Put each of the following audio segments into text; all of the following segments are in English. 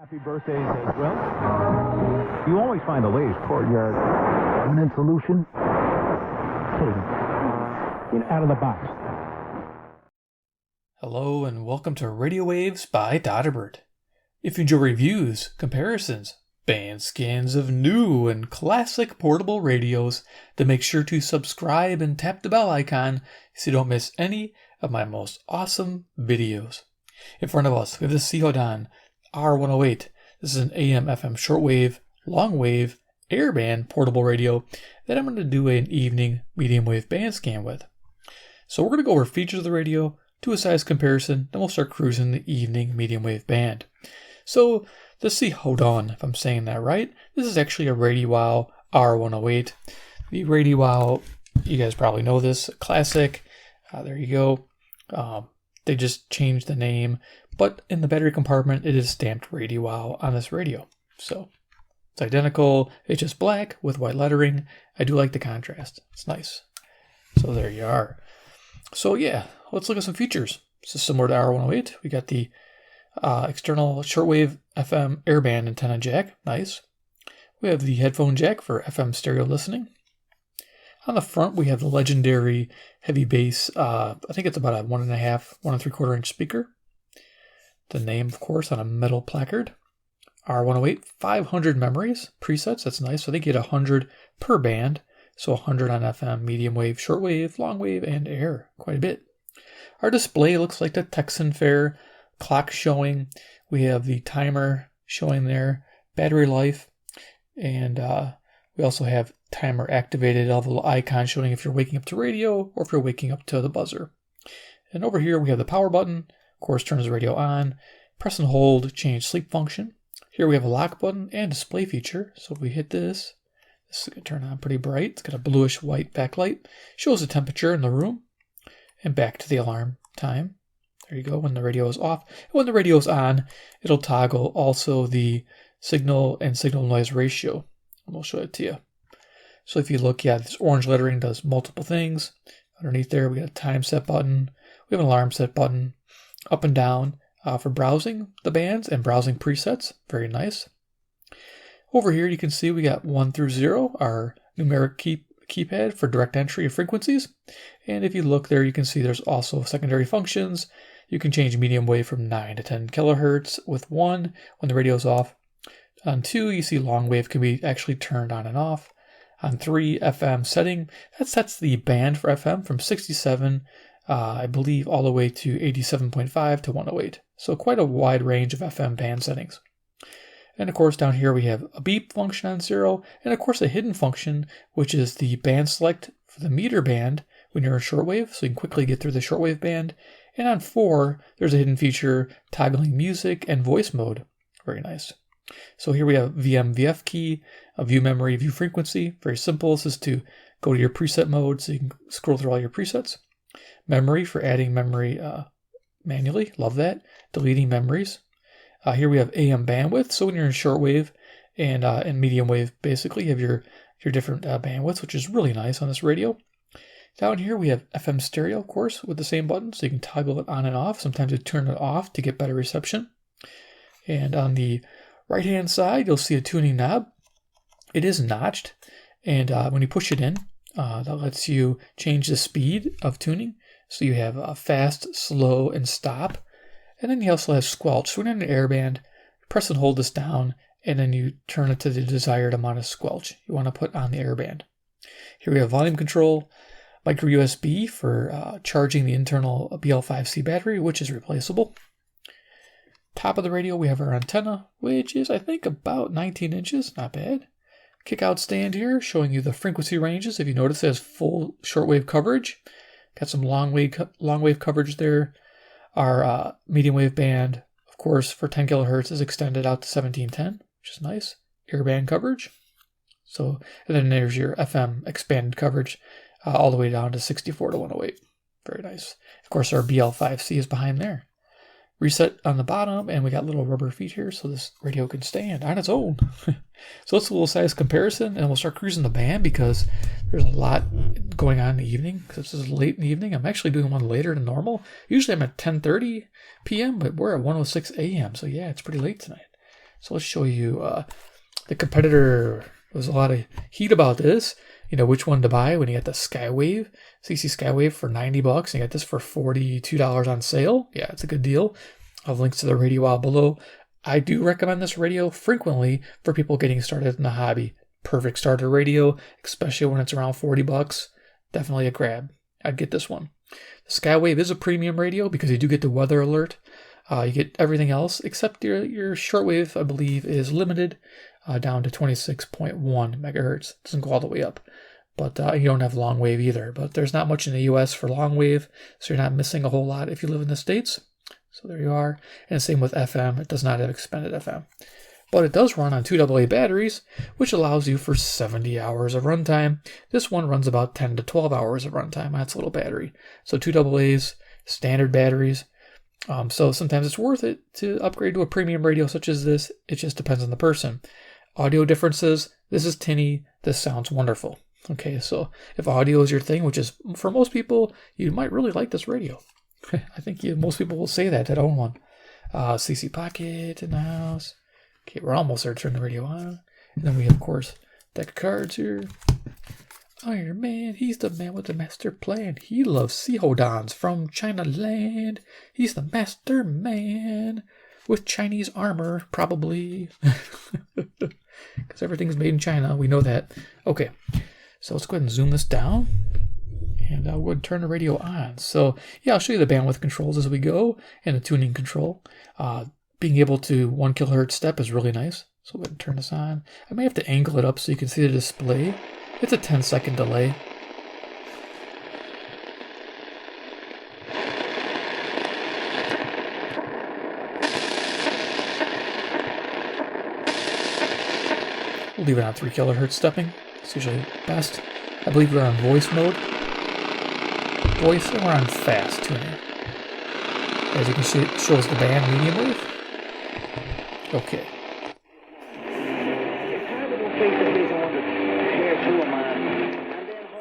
Happy birthdays as well. You always find the latest courtyard permanent solution. Out of the box. Hello and welcome to Radio Waves by Todderbert. If you enjoy reviews, comparisons, band scans of new and classic portable radios, then make sure to subscribe and tap the bell icon so you don't miss any of my most awesome videos. In front of us, we have the Sihuadon R-108. This is an AM/FM shortwave, longwave, airband portable radio that I'm going to do an evening medium wave band scan with. So we're going to go over features of the radio, do a size comparison, then we'll start cruising the evening medium wave band. So the Sihuadon, if I'm saying that right, this is actually a Radio R-108. The Radio, you guys probably know this, classic. There you go. They just changed the name, but in the battery compartment, it is stamped Radio on this radio. So it's identical. It's just black with white lettering. I do like the contrast. It's nice. So there you are. So yeah, let's look at some features. This is similar to R-108. We got the external shortwave FM airband antenna jack. Nice. We have the headphone jack for FM stereo listening. On the front, we have the legendary heavy bass. I think it's about a 1.5, 1 3/4 inch speaker. The name, of course, on a metal placard. R-108, 500 memories, presets. That's nice. So they get 100 per band. So 100 on FM, medium wave, shortwave, long wave, and air. Quite a bit. Our display looks like the Texan Fair clock showing. We have the timer showing there, battery life, and we also have timer activated, all the little icons showing if you're waking up to radio or if you're waking up to the buzzer. And over here we have the power button, of course turns the radio on, press and hold, change sleep function. Here we have a lock button and display feature. So if we hit this is going to turn on pretty bright. It's got a bluish white backlight, shows the temperature in the room, and back to the alarm time. There you go, when the radio is off. And when the radio is on, it'll toggle also the signal and signal noise ratio. We'll show it to you. So if you look, yeah, this orange lettering does multiple things. Underneath there, we got a time set button. We have an alarm set button. Up and down for browsing the bands and browsing presets. Very nice. Over here, you can see we got 1 through 0, our numeric keypad for direct entry of frequencies. And if you look there, you can see there's also secondary functions. You can change medium wave from 9 to 10 kilohertz with 1 when the radio's off. On 2, you see long wave can be actually turned on and off. On 3, FM setting, that sets the band for FM from 67, I believe, all the way to 87.5 to 108. So quite a wide range of FM band settings. And of course, down here we have a beep function on 0, and of course a hidden function, which is the band select for the meter band when you're in shortwave, so you can quickly get through the shortwave band. And on 4, there's a hidden feature toggling music and voice mode. Very nice. So here we have VF key, a view memory, view frequency. Very simple. This is to go to your preset mode so you can scroll through all your presets. Memory for adding memory manually. Love that. Deleting memories. Here we have AM bandwidth. So when you're in shortwave and in medium wave, basically you have your different bandwidths, which is really nice on this radio. Down here we have FM stereo, of course, with the same button, so you can toggle it on and off. Sometimes you turn it off to get better reception. And on the right-hand side, you'll see a tuning knob. It is notched, and when you push it in, that lets you change the speed of tuning. So you have fast, slow, and stop. And then you also have squelch. So when you're in an airband, press and hold this down, and then you turn it to the desired amount of squelch you want to put on the airband. Here we have volume control, micro USB for charging the internal BL5C battery, which is replaceable. Top of the radio, we have our antenna, which is, I think, about 19 inches. Not bad. Kick-out stand here, showing you the frequency ranges. If you notice, it has full shortwave coverage. Got some long wave coverage there. Our medium wave band, of course, for 10 kilohertz is extended out to 1710, which is nice. Airband coverage. So, and then there's your FM expanded coverage all the way down to 64 to 108. Very nice. Of course, our BL5C is behind there. Reset on the bottom, and we got little rubber feet here so this radio can stand on its own. So let's do a little size comparison, and we'll start cruising the band because there's a lot going on in the evening. Because this is late in the evening. I'm actually doing one later than normal. Usually I'm at 10:30 p.m., but we're at 1:06 a.m. So yeah, it's pretty late tonight. So let's show you the competitor. There's a lot of heat about this. You know which one to buy when you get the Skywave, CC Skywave for $90, and you get this for $42 on sale. Yeah, it's a good deal. I'll have links to the radio out below. I do recommend this radio frequently for people getting started in the hobby. Perfect starter radio, especially when it's around $40. Definitely a grab. I'd get this one. The Skywave is a premium radio because you do get the weather alert. You get everything else except your shortwave, I believe, is limited down to 26.1 megahertz. It doesn't go all the way up. But you don't have long wave either. But there's not much in the US for long wave, so you're not missing a whole lot if you live in the States. So there you are. And same with FM. It does not have expanded FM. But it does run on 2 AA batteries, which allows you for 70 hours of runtime. This one runs about 10 to 12 hours of runtime. That's a little battery. So 2 AA's, standard batteries. So sometimes it's worth it to upgrade to a premium radio such as this. It just depends on the person. Audio differences. This is tinny. This sounds wonderful. Okay, so if audio is your thing, which is for most people, you might really like this radio. I think most people will say that own one. CC Pocket in the house. Okay, we're almost there. Turn the radio on. And then we have, of course, deck of cards here. Iron Man, he's the man with the master plan. He loves Sihuadons from China land. He's the master man with Chinese armor, probably. Because everything's made in China. We know that. Okay, so let's go ahead and zoom this down. And I'll go ahead and turn the radio on. So, yeah, I'll show you the bandwidth controls as we go and the tuning control. Being able to 1 kilohertz step is really nice. So we'll go ahead and turn this on. I may have to angle it up so you can see the display. It's a 10-second delay. We'll leave it on 3 kilohertz stepping. It's usually best. I believe we're on voice mode. Voice, and we're on fast tuning. As you can see, it shows the band medium wave. Okay.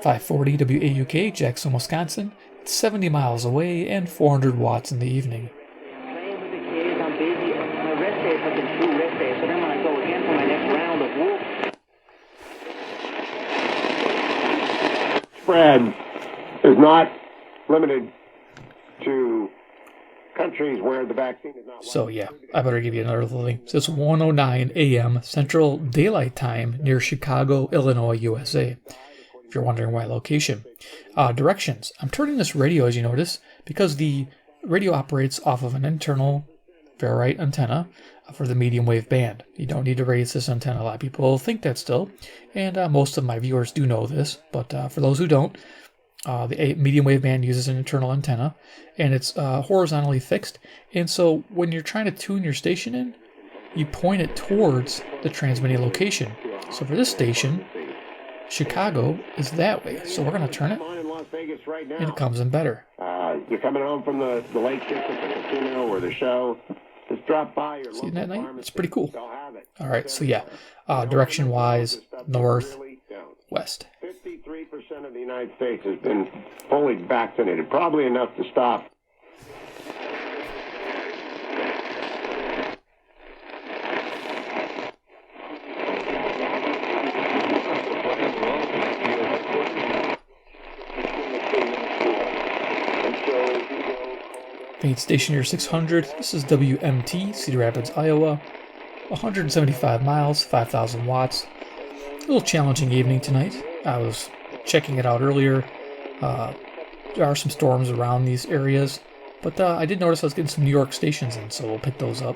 540 WAUK, Jackson, Wisconsin. It's 70 miles away and 400 watts in the evening. Spread is not limited to countries where the vaccine is not. So yeah, I better give you another link. So it's 1:09 a.m. Central Daylight Time near Chicago, Illinois, USA. If you're wondering why location. Directions. I'm turning this radio, as you notice, because the radio operates off of an internal ferrite antenna for the medium wave band. You don't need to raise this antenna. A lot of people think that still, and most of my viewers do know this, but for those who don't, the medium wave band uses an internal antenna, and it's horizontally fixed. And so when you're trying to tune your station in, you point it towards the transmitting location. So for this station, Chicago is that way. So we're going to turn it, and it comes in better. You're coming home from the lake district, the casino, or the show. Just drop by your See that night? It's pretty cool. All right, so yeah, direction-wise, north, west. 53% of the United States has been fully vaccinated, probably enough to stop. Main station here 600. This is WMT, Cedar Rapids, Iowa. 175 miles, 5,000 watts. A little challenging evening tonight. I was checking it out earlier. There are some storms around these areas, but I did notice I was getting some New York stations in, so we'll pick those up.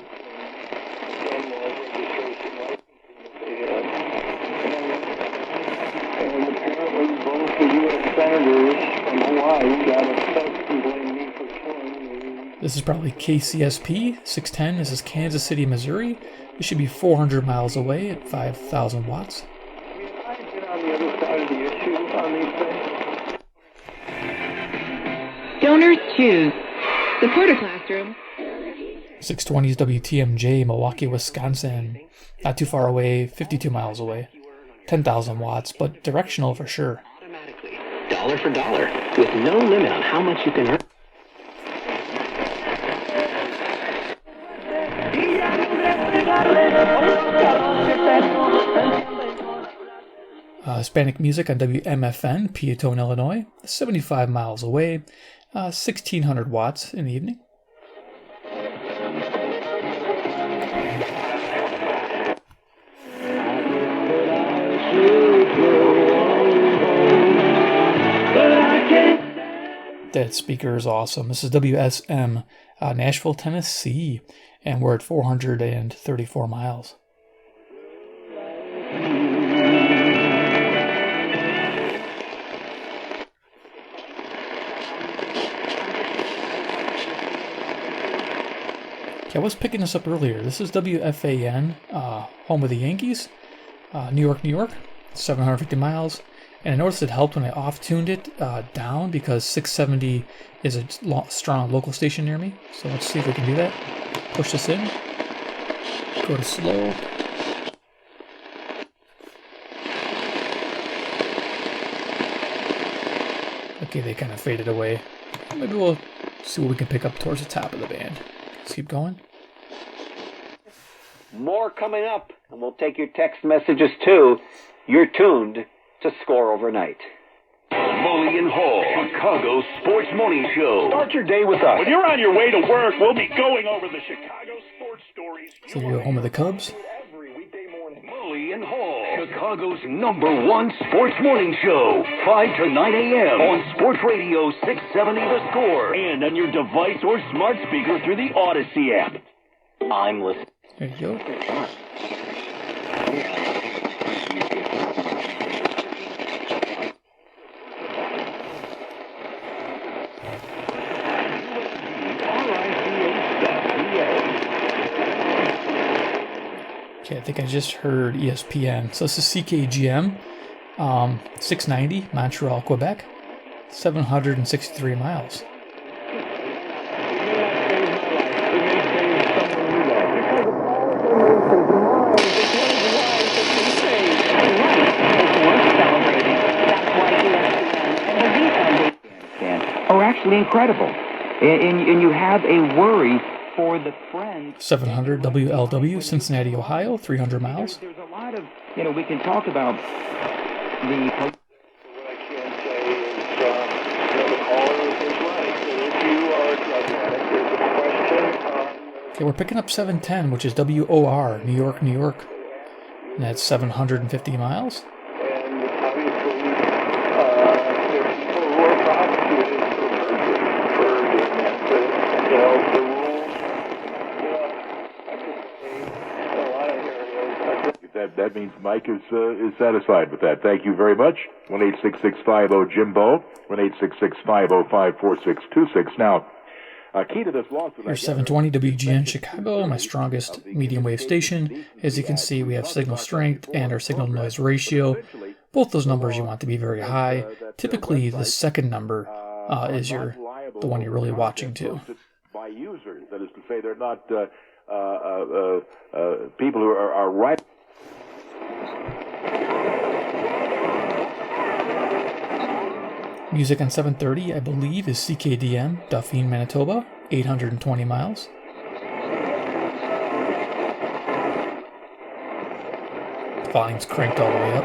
This is probably KCSP 610. This is Kansas City, Missouri. This should be 400 miles away at 5,000 watts. Donors choose. Support a classroom. 620's WTMJ, Milwaukee, Wisconsin. Not too far away, 52 miles away. 10,000 watts, but directional for sure. Automatically, dollar for dollar, with no limit on how much you can earn. Hispanic music on WMFN, Peatone, Illinois, 75 miles away, 1600 watts in the evening. That speaker is awesome. This is WSM, Nashville, Tennessee, and we're at 434 miles. Okay, I was picking this up earlier. This is WFAN, home of the Yankees, New York, New York, 750 miles. And I noticed it helped when I off-tuned it down because 670 is a strong local station near me. So let's see if we can do that. Push this in. Go to slow. Okay, they kind of faded away. Maybe we'll see what we can pick up towards the top of the band. Let's keep going. More coming up, and we'll take your text messages too. You're tuned to Score Overnight. Mully and Hall, Chicago Sports Morning Show. Start your day with us. When you're on your way to work, we'll be going over the Chicago sports stories. So you're home of the Cubs? Every weekday morning. Mully and Hall, Chicago's #1 sports morning show. 5 to 9 a.m. on Sports Radio 670 The Score. And on your device or smart speaker through the Odyssey app. I'm listening. There you go. Okay, I think I just heard ESPN. So this is CKGM, 690, Montreal, Quebec, 763 miles. Are actually incredible. And you have a worry for the friends. 700 WLW, Cincinnati, Ohio, 300 miles. There's a lot of, we can talk about the... What I can say is, the caller is right. If you are a drug addict, there's a question on... Okay, we're picking up 710, which is WOR, New York, New York. And that's 750 miles. And obviously, there are people who are prosecuted for doing that. But, the rules, I could say in a lot of areas. That means Mike is satisfied with that. Thank you very much. 1-866-50-JIMBO, 1-866-505-4626. Now, key to this lawsuit... Here's 720 WGN Chicago, my strongest medium wave station. As you can see, we have signal strength and our signal noise ratio. Both those numbers you want to be very high. Typically, the second number is the one you're really watching to. By users, that is to say, they're not people who are right. Music on 730, I believe, is CKDM, Dauphin, Manitoba, 820 miles. Volume's cranked all the way up.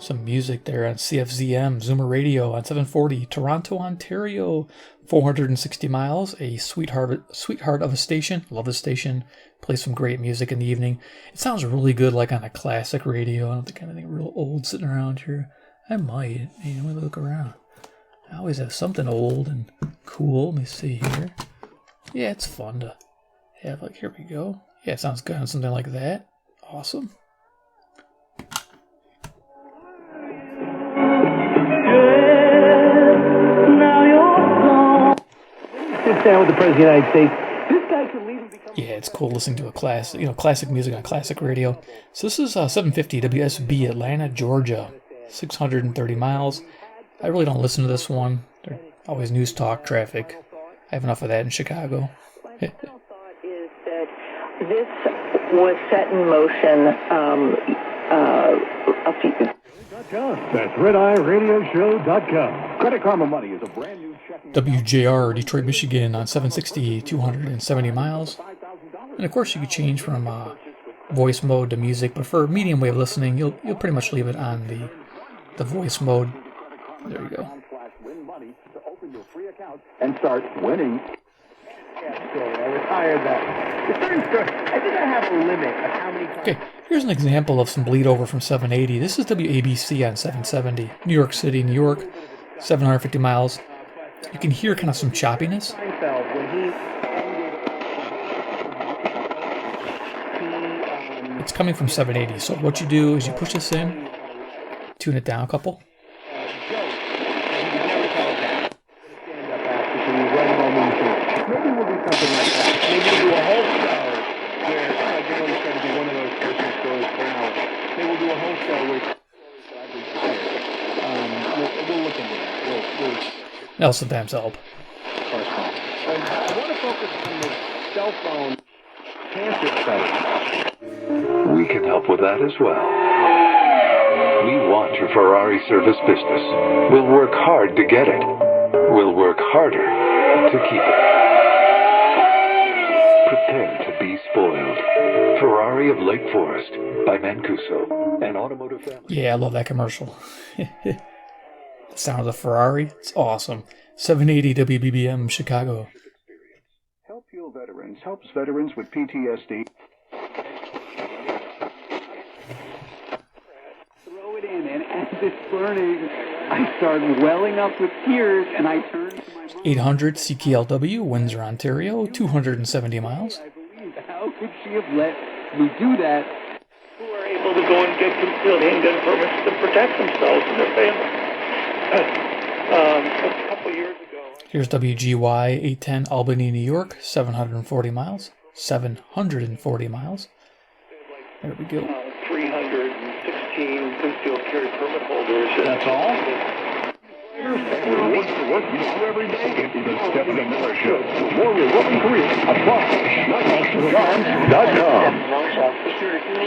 Some music there on CFZM, Zoomer Radio on 740, Toronto, Ontario, 460 miles, a sweetheart of a station. Love this station. Plays some great music in the evening. It sounds really good like on a classic radio. I don't think anything real old sitting around here. I might. Let me look around. I always have something old and cool. Let me see here. Yeah, it's fun to have. Like, here we go. Yeah, it sounds good on something like that. Awesome. Sit down with the President of the United States. This guy could leave and become... Yeah, it's cool listening to a classic music on classic radio. So this is 750 WSB, Atlanta, Georgia, 630 miles. I really don't listen to this one. They're always news talk, traffic. I have enough of that in Chicago. My final thought is that this was set in motion a few... That's RedEyeRadioShow.com. Credit Karma Money is a brand new checking... WJR, Detroit, Michigan on 760, 270 miles. And of course, you can change from voice mode to music, but for medium wave listening, you'll pretty much leave it on the voice mode. There you go. And start winning. I retired that. The certain story, I think I have a limit of how many times. Okay, here's an example of some bleed over from 780. This is WABC on 770. New York City, New York, 750 miles. You can hear kind of some choppiness. It's coming from 780, so what you do is you push this in, tune it down a couple. Maybe we'll do something like that. Maybe we'll do a whole show where generally it's going to be one of those personal stories per hour. Maybe we'll do a whole show where we'll look into that. Nelson Bam's help. I want to focus on the cell phone cancer study. We can help with that as well. We want your Ferrari service business. We'll work hard to get it. We'll work harder to keep it. Prepare to be spoiled. Ferrari of Lake Forest by Mancuso, an automotive family. Yeah, I love that commercial. The sound of the Ferrari, it's awesome. 780 WBBM Chicago. Help Heal Veterans helps veterans with PTSD. Throw it in, and as it's burning, I start welling up with tears, and I turn to my mom. 800 CKLW, Windsor, Ontario, 270 miles. How could she have let me do that? Who are able to go and get concealed handgun permits to protect themselves and their families. A couple years ago. Here's WGY 810 Albany, New York, 740 miles. 740 miles. There we go. 316 concealed carry permit holders. That's all? What's the work you do every day? It's the Stephanie Miller Show. More rewarding career. Apply. Not.com.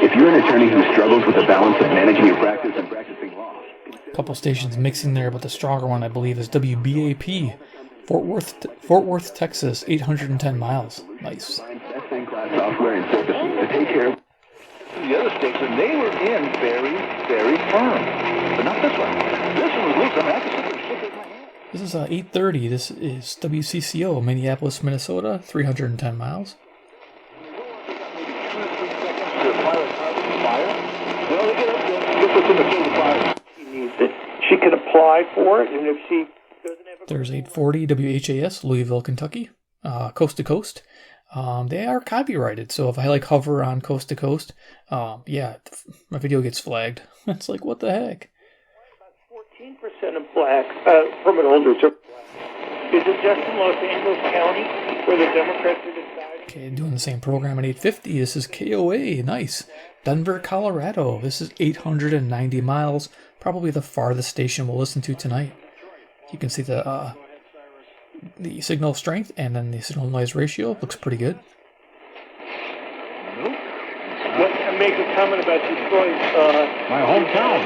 If you're an attorney who struggles with the balance of managing your practice and practicing law. A couple stations mixing there, but the stronger one, I believe, is WBAP, Fort Worth, Texas, 810 miles. Nice. Best-in-class software and services to take care of The other station, they were in very, very firm. But not this one. This one was loose. I have to sit there and shake my hand. This is 830. This is WCCO, Minneapolis, Minnesota, 310 miles. She can apply for it, and if she doesn't have a... There's 840 WHAS, Louisville, Kentucky, coast to coast. They are copyrighted, so if I hover on coast to coast, yeah, my video gets flagged. It's like, what the heck? About 14% of black permit holders are black. Is it just in Los Angeles County where the Democrats are deciding? Okay, doing the same program at 850. This is KOA, nice. Denver, Colorado. This is 890 miles. Probably the farthest station we'll listen to tonight. You can see the signal strength and then the signal noise ratio. Looks pretty good. Make a comment about Detroit. My hometown.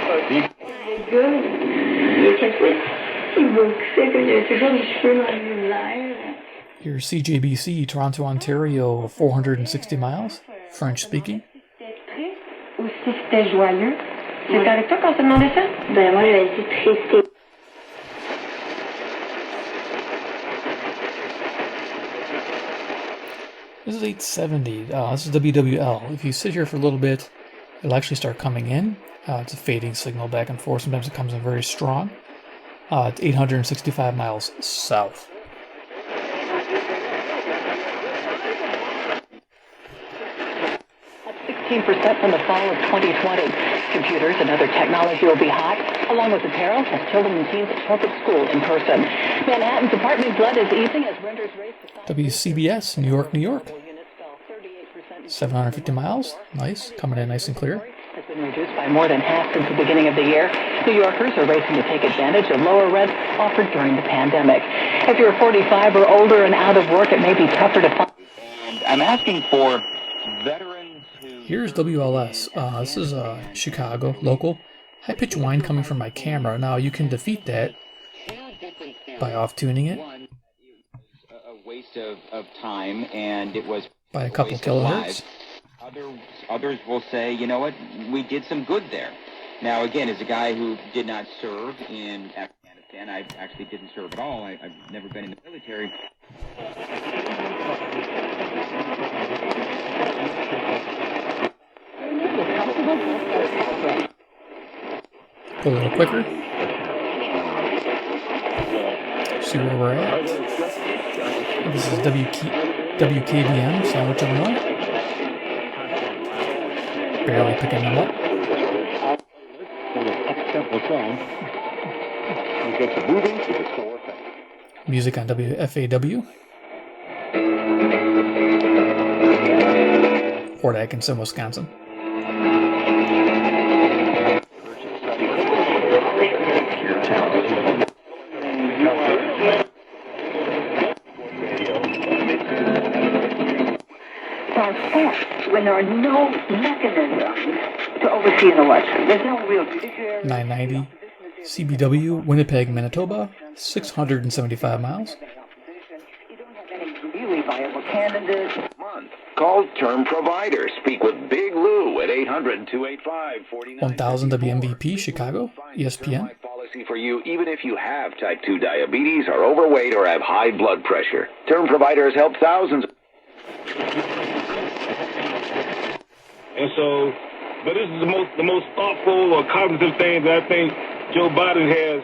Here's CJBC, Toronto, Ontario, 460 miles. French speaking. This is 870. This is WWL. If you sit here for a little bit, it'll actually start coming in. It's a fading signal back and forth. Sometimes it comes in very strong. It's 865 miles south. Up 16% from the fall of 2020. Computers and other technology will be hot, along with apparel, as children and teens at Todderbert School in person. Manhattan's apartment flood is easing as renters race to... WCBS, New York, New York. 750 miles. Nice. Coming in nice and clear. Has been reduced by more than half since the beginning of the year. New Yorkers are racing to take advantage of lower rents offered during the pandemic. If you're 45 or older and out of work, it may be tougher to find. And I'm asking for veterans who... Here's WLS. This is Chicago, local. High-pitched whine coming from my camera. Now, you can defeat that by off-tuning it. A waste of time, and it was... by a couple kilohertz. Others will say, you know what, we did some good there. Now, again, as a guy who did not serve in Afghanistan, I actually didn't serve at all. I've never been in the military. Go a little quicker. See where we're at. This is WKBM, Sandwich, Illinois. Barely picking them up. Music on WFAW. Fort Atkinson, Wisconsin. When there are no mechanisms to oversee an election. There's no real judiciary. 990 CBW, Winnipeg, Manitoba, 675 miles. You don't have any really viable candidates. Call Term Provider. Speak with Big Lou at 800-285-49. 1000 WMVP, Chicago, ESPN. Policy for you, even if you have type 2 diabetes, are overweight, or have high blood pressure. Term Provider has helped thousands. And so, but this is the most thoughtful or cognitive thing that I think Joe Biden has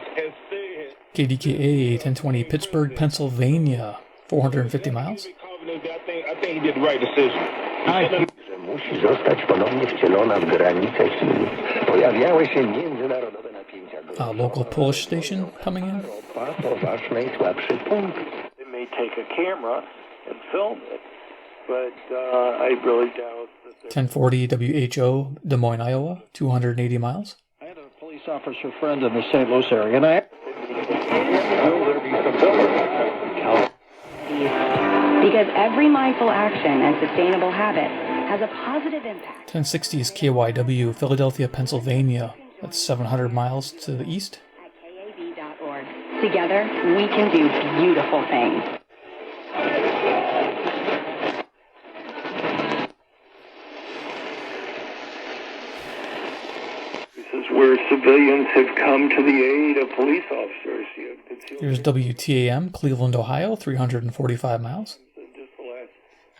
said. KDKA 1020 Pittsburgh, Pennsylvania, 450 miles. I think he did the right decision. Local Polish station coming in. They may take a camera and film it, but I really doubt. 1040 WHO, Des Moines, Iowa, 280 miles. I had a police officer friend in the St. Louis area, and because every mindful action and sustainable habit has a positive impact. 1060 is KYW, Philadelphia, Pennsylvania. That's 700 miles to the east. KAB.org. Together, we can do beautiful things. Where civilians have come to the aid of police officers. Here's WTAM, Cleveland, Ohio, 345 miles.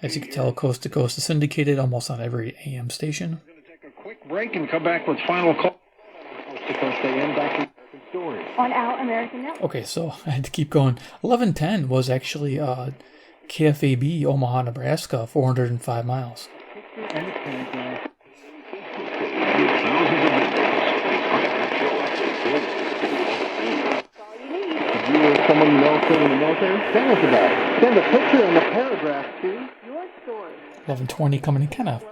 As you can tell, coast to coast is syndicated almost on every AM station. we're going to take a quick break and come back with final call. Coast to Coast AM, back to American Story. On Our American Network. Okay, so I had to keep going. 1110 was actually KFAB, Omaha, Nebraska, 405 miles. If you were someone you know in the military, tell us about it. Send a picture and a paragraph to your story. 1120 coming in kind of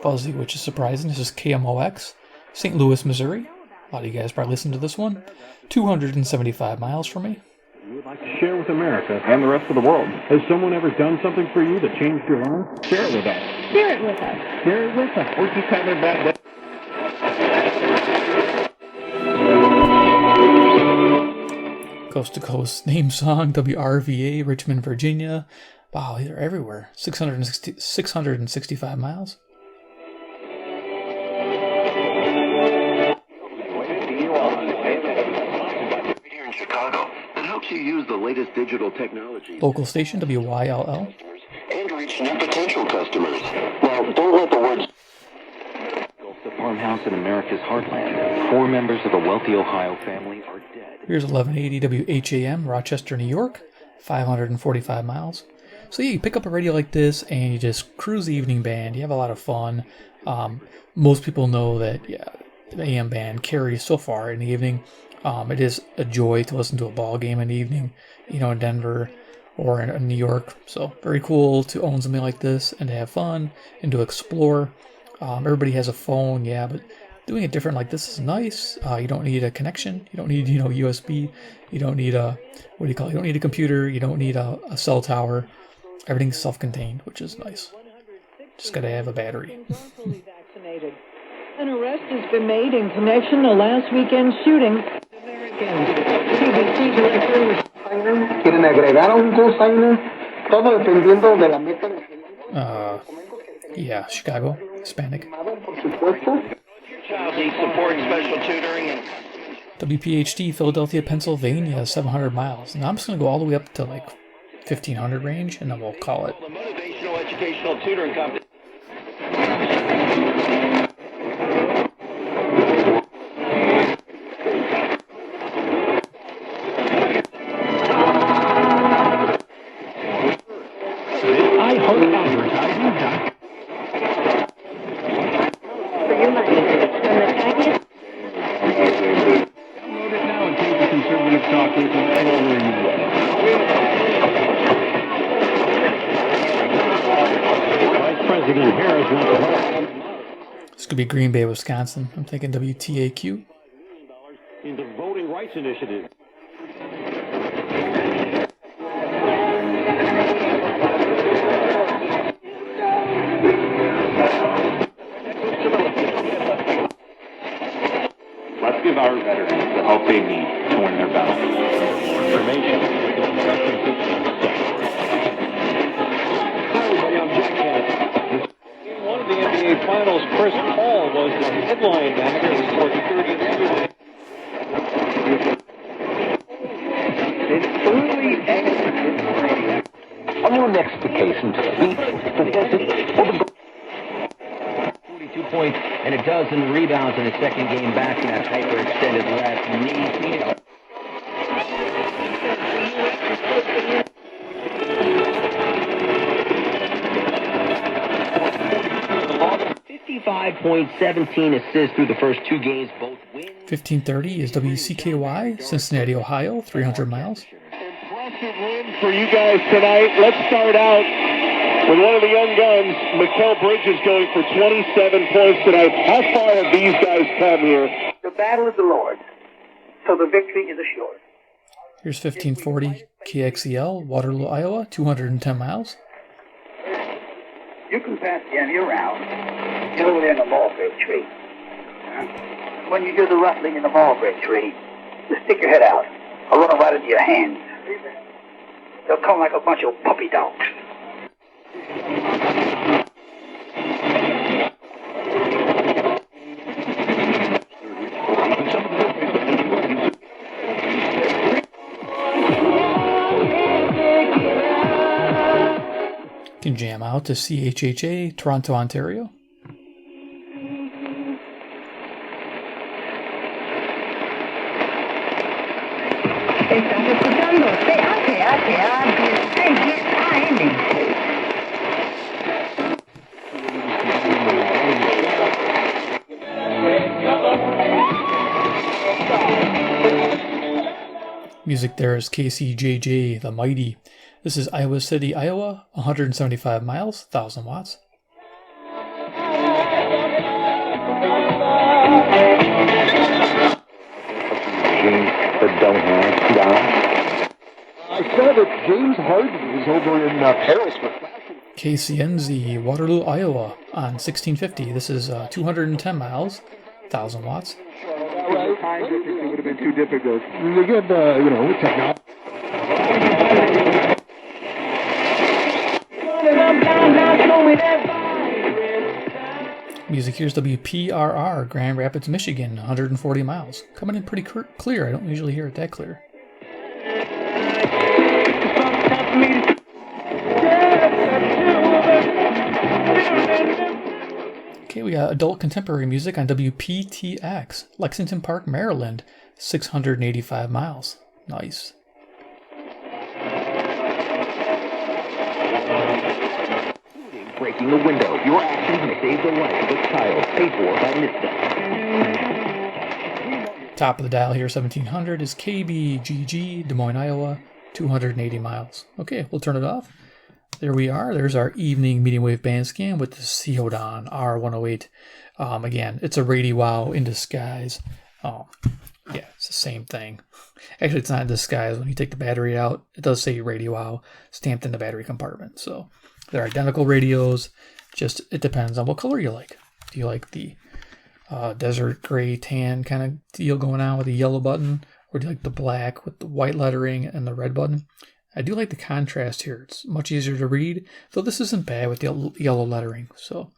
fuzzy, which is surprising. This is KMOX, St. Louis, Missouri. A lot of you guys probably listened to this one. 275 miles from me. You would like to share with America and the rest of the world. Has someone ever done something for you that changed your life? Share it with us. Share it with us. Share it with us. We're just having a bad day. Coast to Coast name song, WRVA, Richmond, Virginia. Wow, these are everywhere. 665 miles. Here in Chicago, that helps you use the latest digital technology. Local station, WYLL. And reach new potential customers. Now, don't let the words... The farmhouse in America's heartland. 4 members of a wealthy Ohio family are dead. Here's 1180 WHAM, Rochester, New York, 545 miles. So yeah, you pick up a radio like this and you just cruise the evening band. You have a lot of fun. Most people know that the AM band carries so far in the evening. It is a joy to listen to a ball game in the evening, in Denver or in New York. So very cool to own something like this and to have fun and to explore. Everybody has a phone, yeah, but doing it different like this is nice. You don't need a connection. You don't need, USB. You don't need a, You don't need a computer. You don't need a cell tower. Everything's self-contained, which is nice. Just gotta have a battery. An arrest has been made in connection to last weekend's shooting. ¿Quieren agregar a un cosigner? Todo dependiendo de la meta. Yeah, Chicago, Hispanic. Child needs support, special tutoring, and WPHT, Philadelphia, Pennsylvania, 700 miles. And I'm just going to go all the way up to like 1500 range, and then we'll call it. motivational educational tutoring company. This could be Green Bay, Wisconsin. I'm thinking WTAQ. In the Voting Rights Initiative. Let's give our veterans the help they need to win their battles. For information, Hi, everybody, I'm Jack Kennedy. In one of the NBA Finals, Chris Paul was the headline backer for the 30th. On your next vacation to the beach, 42 points and a dozen rebounds in his second game back in that hyperextended left knee. 55.17 assists through the first two games, both wins. 1530 is WCKY, Cincinnati, Ohio, 300 miles. Impressive win for you guys tonight. Let's start out with one of the young guns, Mikal Bridges, going for 27 points tonight. How far have these guys come here? The battle is the Lord's, so the victory is assured. Here's 1540 KXEL, Waterloo, Iowa, 210 miles. You can pass Jenny around over there in the mulberry tree. When you hear the rustling in the mulberry tree, just stick your head out. I'll run it right into your hands. They'll come like a bunch of puppy dogs. Can jam out to CHHA, Toronto, Ontario. Music there is KCJJ, The Mighty. This is Iowa City, Iowa, 175 miles, 1,000 watts. I saw that James Harden was over in Paris for fashion. KCNZ, Waterloo, Iowa, on 1650. This is 210 miles, 1,000 watts. The time difference would have been too difficult. They get technology. Music here's WPRR, Grand Rapids, Michigan, 140 miles. Coming in pretty clear. I don't usually hear it that clear. Okay, we got adult contemporary music on WPTX, Lexington Park, Maryland, 685 miles. Nice. breaking a window. Your actions may save the life of a child. Paid for by NHTSA. Top of the dial here, 1700, is KBGG, Des Moines, Iowa, 280 miles. Okay, we'll turn it off. There we are. There's our evening medium wave band scan with the Sihuadon R-108. Again, it's a Radio Wow in disguise. Yeah, it's the same thing. Actually, it's not in disguise. When you take the battery out, it does say Radio Wow stamped in the battery compartment. So they're identical radios. Just, it depends on what color you like. Do you like the desert gray tan kind of deal going on with the yellow button? Or do you like the black with the white lettering and the red button? I do like the contrast here. It's much easier to read, though this isn't bad with the yellow lettering. So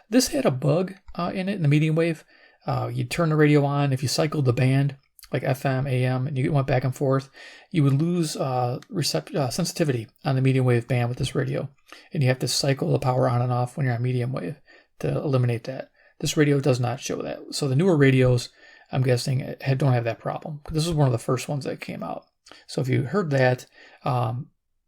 this had a bug in it in the medium wave. You'd turn the radio on. If you cycled the band, like FM, AM, and you went back and forth, you would lose sensitivity on the medium wave band with this radio. And you have to cycle the power on and off when you're on medium wave to eliminate that. This radio does not show that. So the newer radios, I'm guessing, don't have that problem. This is one of the first ones that came out. So if you heard that,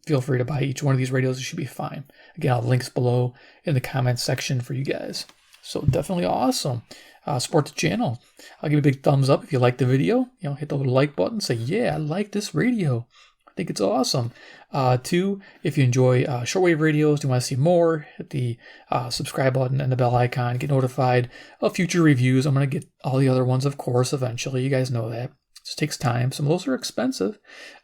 feel free to buy each one of these radios. It should be fine. Again, I'll have links below in the comments section for you guys. So definitely awesome. Support the channel. I'll give you a big thumbs up if you like the video. Hit the little like button. Say, yeah, I like this radio. I think it's awesome. 2, if you enjoy shortwave radios, you want to see more, hit the subscribe button and the bell icon. Get notified of future reviews. I'm going to get all the other ones, of course, eventually. You guys know that. It just takes time. Some of those are expensive.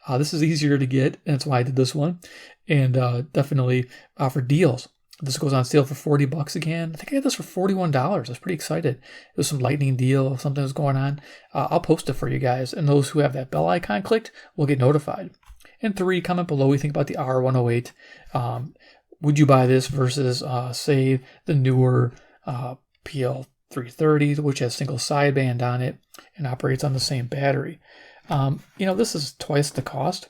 This is easier to get, and that's why I did this one. And definitely offer deals. This goes on sale for $40 again. I think I got this for $41. I was pretty excited. It was some lightning deal. Something was going on. I'll post it for you guys. And those who have that bell icon clicked will get notified. And 3, comment below what you think about the R-108. Would you buy this versus, say, the newer PL330, which has single sideband on it and operates on the same battery? This is twice the cost.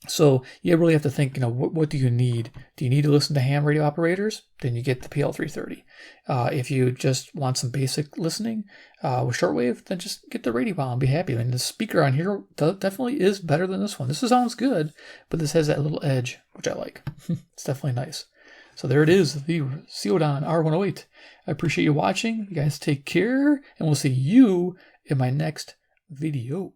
So you really have to think, what do you need? Do you need to listen to ham radio operators? Then you get the PL330. If you just want some basic listening with shortwave, then just get the radio and be happy. I mean, the speaker on here definitely is better than this one. This sounds good, but this has that little edge, which I like. It's definitely nice. So there it is, the Sihuadon R-108. I appreciate you watching. You guys take care, and we'll see you in my next video.